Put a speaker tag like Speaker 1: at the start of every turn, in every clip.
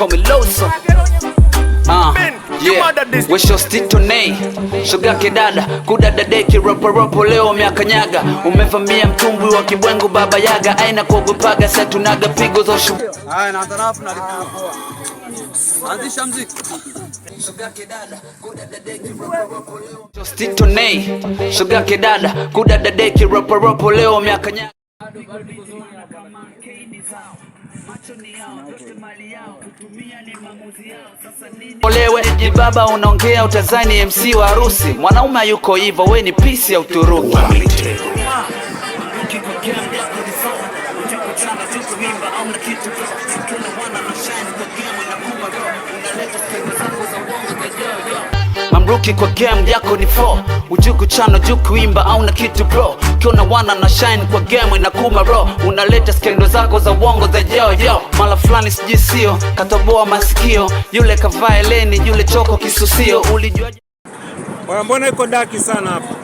Speaker 1: call me Loso. Yeah, wisho stito nei shoga kidada kudadadeki ropo leo miakanyaga umevamia mtumbwi wa kibwengu baba yaga aina kuogopaga sasa tunaga pigo za shu.
Speaker 2: Haya na tarafu na lipoa. Anzisha muziki.
Speaker 1: Shoga kidada kudadadeki ropo leo stito nei shoga kidada kudadadeki ropo leo miakanyaga. Olewe jibaba unaongea utazani MC wa harusi. Mwanaume hayuko hivyo, we ni pisi ya Uturuki. Mamruki kwa game yako ni 4. Ujuku chano juku imba au na kitu bro. Kiona wana na shine kwa game inakuma bro. Unaleta skendo zako za uongo za yo. Mala flani sijisio, katoboa masikio. Yule kavaa eleni, yule choko kisusio. Ulijua
Speaker 2: mbona iko daki sana hapa?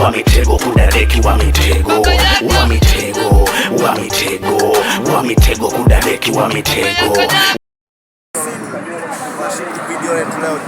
Speaker 3: Wamitego Kudadeki wamitego Kudadeki wamitego.
Speaker 2: Video yetu leo.